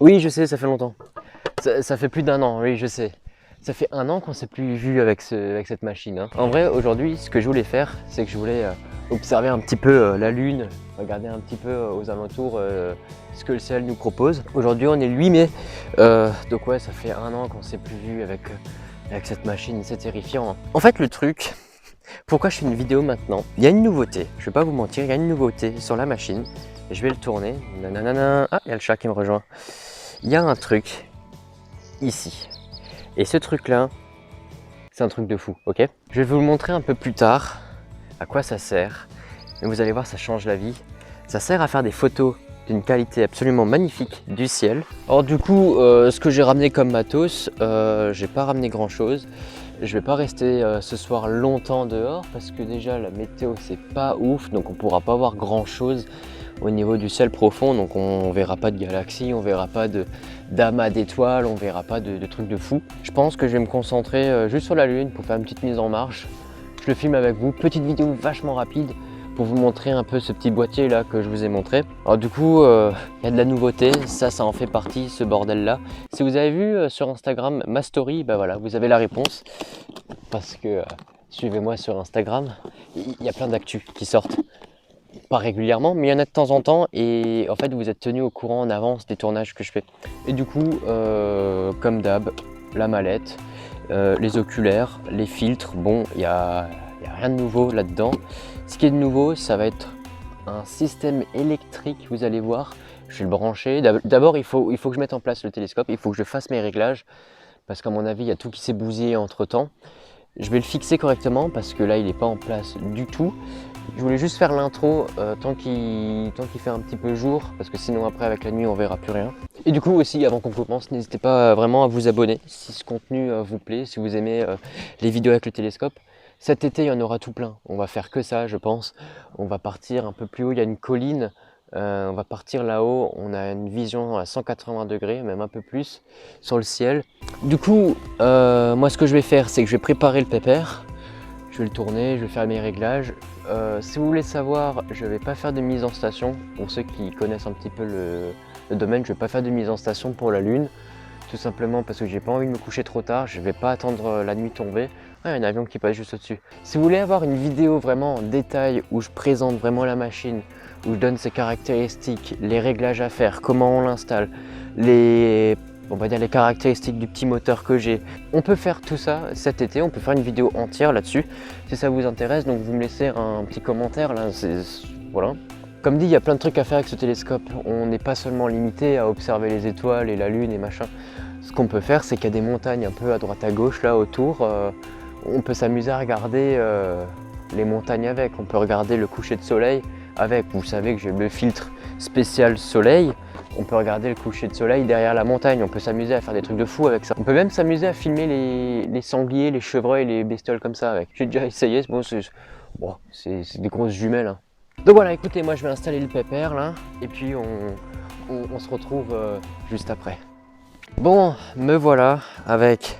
Oui, je sais, ça fait longtemps. Ça fait plus d'1 an, oui, je sais. Ça fait 1 an qu'on s'est plus vu avec cette machine, hein. En vrai, aujourd'hui, ce que je voulais faire, c'est que je voulais observer un petit peu la Lune, regarder un petit peu aux alentours ce que le ciel nous propose. Aujourd'hui, on est le 8 mai, donc ouais, ça fait 1 an qu'on s'est plus vu avec cette machine, c'est terrifiant, hein. En fait, le truc, pourquoi je fais une vidéo maintenant? Il y a une nouveauté, je vais pas vous mentir, il y a une nouveauté sur la machine. Je vais le tourner. Nanana. Ah, il y a le chat qui me rejoint. Il y a un truc ici. Et ce truc-là, c'est un truc de fou, ok? Je vais vous le montrer un peu plus tard à quoi ça sert. Mais vous allez voir, ça change la vie. Ça sert à faire des photos d'une qualité absolument magnifique du ciel. Alors du coup, ce que j'ai ramené comme matos, j'ai pas ramené grand-chose. Je vais pas rester ce soir longtemps dehors parce que déjà la météo c'est pas ouf, donc on pourra pas voir grand-chose au niveau du ciel profond, donc on verra pas de galaxies, on verra pas d'amas d'étoiles, on verra pas de trucs de fou. Je pense que je vais me concentrer juste sur la Lune pour faire une petite mise en marche. Je le filme avec vous, petite vidéo vachement rapide pour vous montrer un peu ce petit boîtier là que je vous ai montré. Alors du coup, il y a de la nouveauté, ça en fait partie, ce bordel là. Si vous avez vu sur Instagram ma story, bah voilà, vous avez la réponse. Parce que suivez-moi sur Instagram, il y a plein d'actus qui sortent. Pas régulièrement, mais il y en a de temps en temps et en fait vous êtes tenu au courant en avance des tournages que je fais. Et du coup, comme d'hab, la mallette, les oculaires, les filtres, bon, il y a rien de nouveau là-dedans. Ce qui est de nouveau, ça va être un système électrique, vous allez voir. Je vais le brancher. D'abord, il faut que je mette en place le télescope, il faut que je fasse mes réglages, parce qu'à mon avis, il y a tout qui s'est bousillé entre-temps. Je vais le fixer correctement parce que là il n'est pas en place du tout. Je voulais juste faire l'intro tant qu'il fait un petit peu jour, parce que sinon après avec la nuit on verra plus rien. Et du coup aussi, avant qu'on commence, n'hésitez pas vraiment à vous abonner si ce contenu vous plaît, si vous aimez les vidéos avec le télescope. Cet été il y en aura tout plein, on va faire que ça je pense. On va partir un peu plus haut, il y a une colline, on va partir là-haut, on a une vision à 180 degrés, même un peu plus, sur le ciel. Du coup, moi ce que je vais faire, c'est que je vais préparer le pépère. Je vais le tourner, je vais faire mes réglages. Si vous voulez savoir, je ne vais pas faire de mise en station. Pour ceux qui connaissent un petit peu le domaine, je ne vais pas faire de mise en station pour la Lune. Tout simplement parce que j'ai pas envie de me coucher trop tard. Je ne vais pas attendre la nuit tomber. Ah, il y a un avion qui passe juste au-dessus. Si vous voulez avoir une vidéo vraiment en détail où je présente vraiment la machine, où je donne ses caractéristiques, les réglages à faire, comment on l'installe, on va dire les caractéristiques du petit moteur que j'ai. On peut faire tout ça cet été, on peut faire une vidéo entière là-dessus si ça vous intéresse, donc vous me laissez un petit commentaire là, voilà. Comme dit, il y a plein de trucs à faire avec ce télescope, on n'est pas seulement limité à observer les étoiles et la lune et machin. Ce qu'on peut faire, c'est qu'il y a des montagnes un peu à droite à gauche là autour, on peut s'amuser à regarder les montagnes avec, on peut regarder le coucher de soleil avec, vous savez que j'ai le filtre spécial soleil. On peut regarder le coucher de soleil derrière la montagne, on peut s'amuser à faire des trucs de fou avec ça. On peut même s'amuser à filmer les sangliers, les chevreuils, les bestioles comme ça avec. J'ai déjà essayé, c'est des grosses jumelles, hein. Donc voilà, écoutez, moi je vais installer le pépère là, et puis on se retrouve juste après. Bon, me voilà avec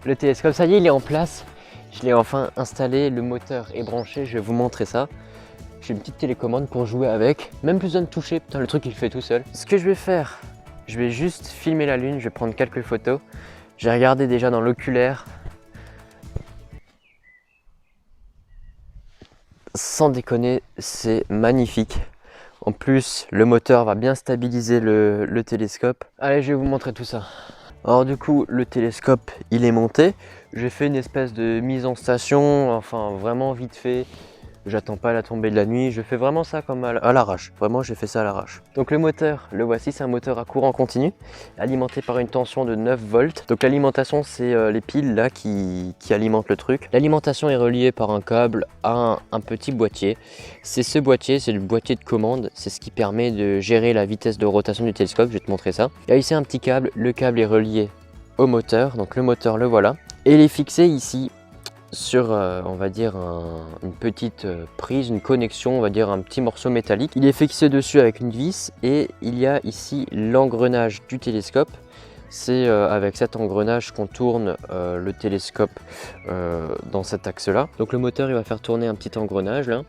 le télescope, ça y est, il est en place. Je l'ai enfin installé, le moteur est branché, je vais vous montrer ça. J'ai une petite télécommande pour jouer avec, même plus besoin de toucher, putain le truc il fait tout seul. Ce que je vais faire, je vais juste filmer la lune, je vais prendre quelques photos. J'ai regardé déjà dans l'oculaire. Sans déconner, c'est magnifique. En plus, le moteur va bien stabiliser le télescope. Allez, je vais vous montrer tout ça. Alors du coup, le télescope, il est monté. J'ai fait une espèce de mise en station, enfin vraiment vite fait. J'attends pas la tombée de la nuit, je fais vraiment ça comme à l'arrache. Vraiment, j'ai fait ça à l'arrache. Donc le moteur, le voici, c'est un moteur à courant continu, alimenté par une tension de 9 volts. Donc l'alimentation, c'est les piles là qui alimentent le truc. L'alimentation est reliée par un câble à un petit boîtier. C'est ce boîtier, c'est le boîtier de commande. C'est ce qui permet de gérer la vitesse de rotation du télescope. Je vais te montrer ça. Il y a ici un petit câble, le câble est relié au moteur. Donc le moteur, le voilà. Et il est fixé ici sur, on va dire, une petite prise, une connexion, on va dire un petit morceau métallique. Il est fixé dessus avec une vis et il y a ici l'engrenage du télescope. C'est avec cet engrenage qu'on tourne le télescope dans cet axe-là. Donc le moteur, il va faire tourner un petit engrenage là.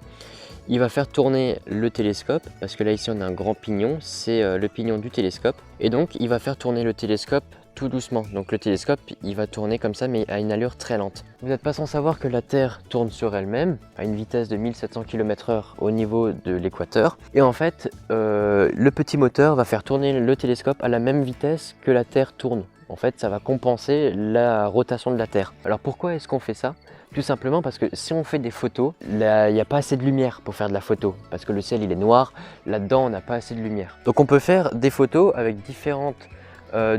il va faire tourner le télescope, parce que là ici on a un grand pignon, c'est le pignon du télescope, et donc il va faire tourner le télescope tout doucement. Donc le télescope il va tourner comme ça, mais à une allure très lente. Vous n'êtes pas sans savoir que la Terre tourne sur elle-même à une vitesse de 1700 km/h au niveau de l'équateur, et en fait le petit moteur va faire tourner le télescope à la même vitesse que la Terre tourne. En fait ça va compenser la rotation de la Terre. Alors pourquoi est-ce qu'on fait ça? Tout simplement parce que si on fait des photos, là, il n'y a pas assez de lumière pour faire de la photo. Parce que le ciel il est noir, là-dedans on n'a pas assez de lumière. Donc on peut faire des photos avec différentes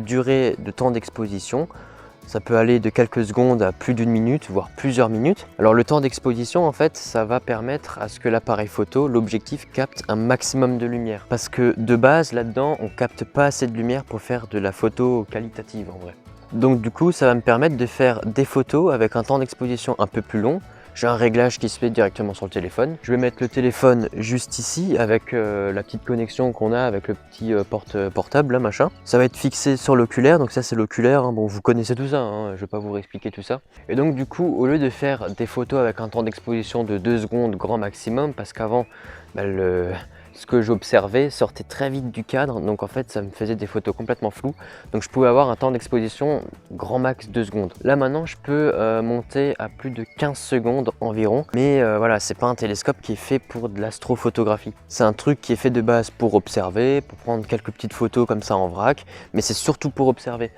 durées de temps d'exposition. Ça peut aller de quelques secondes à plus d'une minute, voire plusieurs minutes. Alors le temps d'exposition, en fait, ça va permettre à ce que l'appareil photo, l'objectif, capte un maximum de lumière. Parce que de base, là-dedans, on capte pas assez de lumière pour faire de la photo qualitative en vrai. Donc du coup, ça va me permettre de faire des photos avec un temps d'exposition un peu plus long. J'ai un réglage qui se fait directement sur le téléphone. Je vais mettre le téléphone juste ici avec la petite connexion qu'on a avec le petit portable là, machin. Ça va être fixé sur l'oculaire, donc ça c'est l'oculaire, hein. Bon, vous connaissez tout ça, hein. Je vais pas vous réexpliquer tout ça. Et donc du coup, au lieu de faire des photos avec un temps d'exposition de 2 secondes grand maximum, parce qu'avant, bah, ce que j'observais sortait très vite du cadre, donc en fait ça me faisait des photos complètement floues, donc je pouvais avoir un temps d'exposition grand max 2 secondes. Là maintenant je peux monter à plus de 15 secondes environ, mais voilà, c'est pas un télescope qui est fait pour de l'astrophotographie. C'est un truc qui est fait de base pour observer, pour prendre quelques petites photos comme ça en vrac, mais c'est surtout pour observer.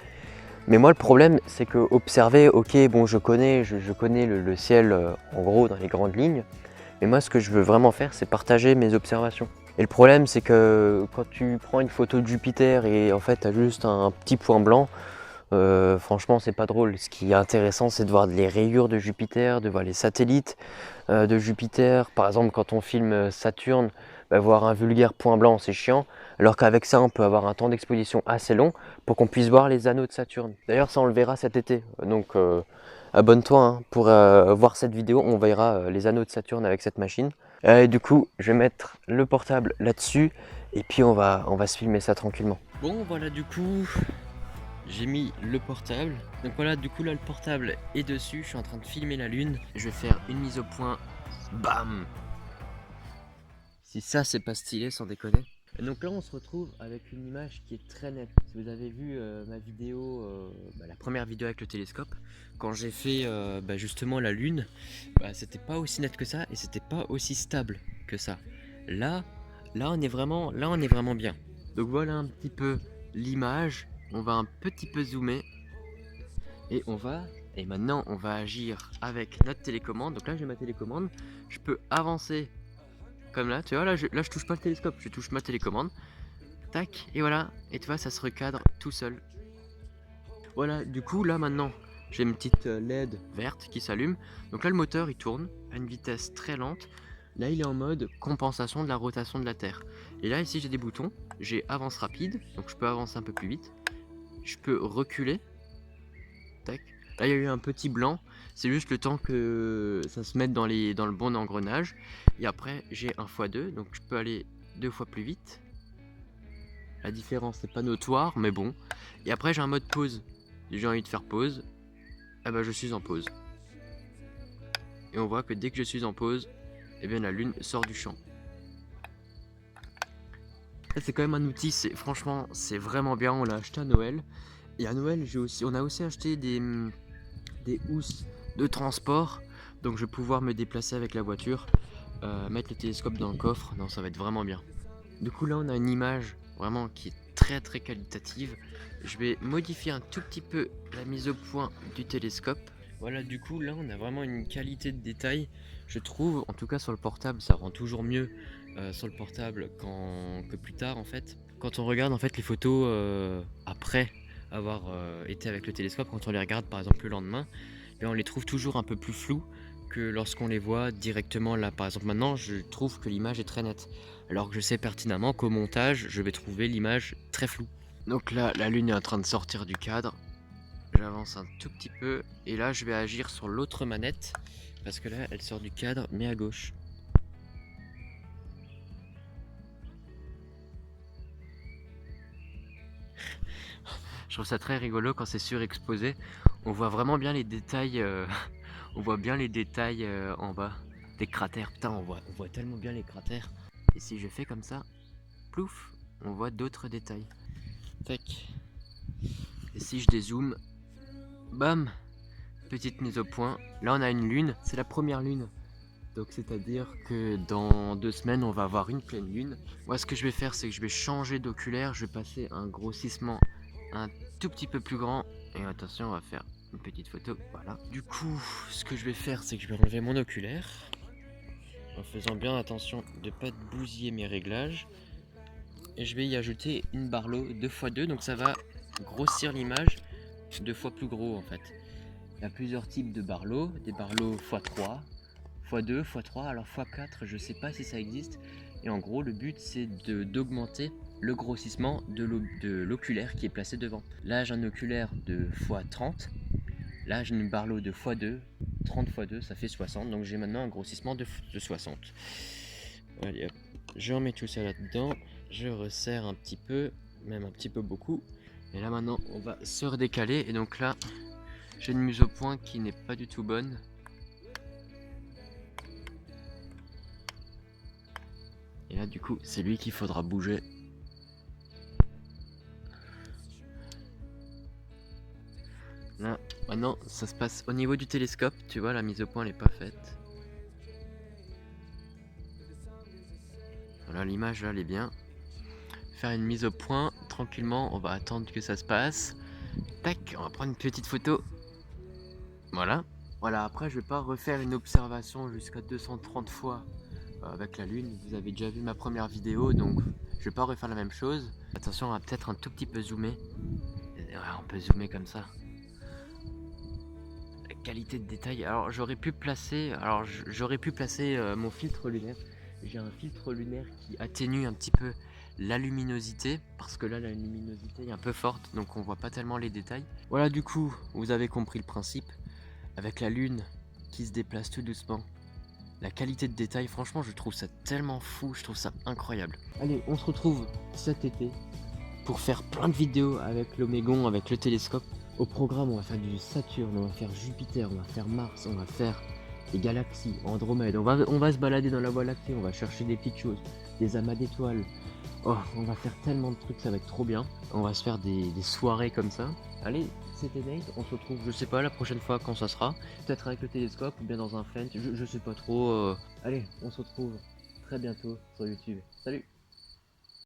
Mais moi le problème c'est que observer, ok bon je connais le ciel en gros dans les grandes lignes, mais moi ce que je veux vraiment faire c'est partager mes observations. Et le problème c'est que quand tu prends une photo de Jupiter et en fait tu as juste un petit point blanc, franchement c'est pas drôle. Ce qui est intéressant c'est de voir les rayures de Jupiter, de voir les satellites de Jupiter. Par exemple quand on filme Saturne, bah, voir un vulgaire point blanc c'est chiant, alors qu'avec ça on peut avoir un temps d'exposition assez long pour qu'on puisse voir les anneaux de Saturne. D'ailleurs ça on le verra cet été, donc abonne-toi hein, pour voir cette vidéo, on verra les anneaux de Saturne avec cette machine. Et du coup, je vais mettre le portable là-dessus et puis on va se filmer ça tranquillement. Bon, voilà, du coup, j'ai mis le portable. Donc voilà, du coup, là, le portable est dessus. Je suis en train de filmer la lune. Je vais faire une mise au point. Bam! Si ça, c'est pas stylé, sans déconner. Et donc là, on se retrouve avec une image qui est très nette. Si vous avez vu ma vidéo, la première vidéo avec le télescope, quand j'ai fait justement la lune, c'était pas aussi net que ça et c'était pas aussi stable que ça. Là on est vraiment bien. Donc voilà un petit peu l'image. On va un petit peu zoomer et maintenant on va agir avec notre télécommande. Donc là j'ai ma télécommande, je peux avancer comme là, tu vois, là je touche pas le télescope, je touche ma télécommande. Tac, et voilà, et tu vois, ça se recadre tout seul. Voilà, du coup, là maintenant, j'ai une petite LED verte qui s'allume. Donc là, le moteur, il tourne à une vitesse très lente. Là, il est en mode compensation de la rotation de la Terre. Et là, ici, j'ai des boutons. J'ai avance rapide, donc je peux avancer un peu plus vite. Je peux reculer. Tac. Là, il y a eu un petit blanc. C'est juste le temps que ça se mette dans le bon engrenage. Et après, j'ai un x2, donc je peux aller 2 fois plus vite. La différence n'est pas notoire, mais bon. Et après, j'ai un mode pause. Si j'ai envie de faire pause, je suis en pause. Et on voit que dès que je suis en pause, la lune sort du champ. C'est quand même un outil, franchement, c'est vraiment bien. On l'a acheté à Noël. Et à Noël, on a aussi acheté des housses de transport, donc je vais pouvoir me déplacer avec la voiture, mettre le télescope dans le coffre. Non, ça va être vraiment bien. Du coup là on a une image vraiment qui est très très qualitative. Je vais modifier un tout petit peu la mise au point du télescope. Voilà, du coup là on a vraiment une qualité de détail, je trouve, en tout cas sur le portable. Ça rend toujours mieux sur le portable que plus tard en fait. Quand on regarde en fait les photos après avoir été avec le télescope, quand on les regarde par exemple le lendemain, on les trouve toujours un peu plus floues que lorsqu'on les voit directement là. Par exemple maintenant je trouve que l'image est très nette, alors que je sais pertinemment qu'au montage je vais trouver l'image très floue. Donc là la lune est en train de sortir du cadre, j'avance un tout petit peu et là je vais agir sur l'autre manette parce que là elle sort du cadre mais à gauche. Je trouve ça très rigolo quand c'est surexposé. On voit vraiment bien les détails, en bas. les cratères, putain, on voit tellement bien les cratères. Et si je fais comme ça, plouf, on voit d'autres détails. Tac. Et si je dézoome, bam, petite mise au point. Là on a une lune, c'est la première lune. Donc c'est-à-dire que dans 2 semaines on va avoir une pleine lune. Moi ce que je vais faire c'est que je vais changer d'oculaire, je vais passer un grossissement un tout petit peu plus grand. Et attention, on va faire une petite photo, voilà. Du coup, ce que je vais faire c'est que je vais enlever mon oculaire. En faisant bien attention de ne pas bousiller mes réglages. Et je vais y ajouter une Barlow 2x2, donc ça va grossir l'image 2 fois plus gros en fait. Il y a plusieurs types de Barlow, des Barlow x3, x2, x3, alors x4 je sais pas si ça existe. Et en gros le but c'est d'augmenter le grossissement de l'oculaire qui est placé devant. Là j'ai un oculaire de x30, là j'ai une Barlow de x2, 30 x 2 ça fait 60, donc j'ai maintenant un grossissement de 60. Allez hop, je remets tout ça là-dedans, je resserre un petit peu, même un petit peu beaucoup. Et là maintenant on va se redécaler, et donc là j'ai une mise au point qui n'est pas du tout bonne. Et là du coup c'est lui qu'il faudra bouger. Là maintenant ça se passe au niveau du télescope, tu vois la mise au point elle n'est pas faite. Voilà, l'image là elle est bien. Faire une mise au point tranquillement, on va attendre que ça se passe. Tac, on va prendre une petite photo. Voilà. Voilà, après je vais pas refaire une observation jusqu'à 230 fois avec la lune. Vous avez déjà vu ma première vidéo, donc je vais pas refaire la même chose. Attention, on va peut-être un tout petit peu zoomer. Ouais, on peut zoomer comme ça. La qualité de détail. Alors j'aurais pu placer, mon filtre lunaire. J'ai un filtre lunaire qui atténue un petit peu la luminosité, parce que là la luminosité est un peu forte, donc on voit pas tellement les détails. Voilà, du coup vous avez compris le principe. Avec la lune qui se déplace tout doucement, la qualité de détail, franchement je trouve ça tellement fou, je trouve ça incroyable. Allez, on se retrouve cet été pour faire plein de vidéos avec l'Omégon, avec le télescope. Au programme on va faire du Saturne, on va faire Jupiter, on va faire Mars, on va faire les galaxies, Andromède, on va se balader dans la Voie lactée, on va chercher des petites choses, des amas d'étoiles. Oh, on va faire tellement de trucs, ça va être trop bien. On va se faire des soirées comme ça. Allez, c'était Nate, on se retrouve, je sais pas, la prochaine fois quand ça sera. Peut-être avec le télescope ou bien dans un Fendt, je sais pas trop. Allez, on se retrouve très bientôt sur YouTube. Salut!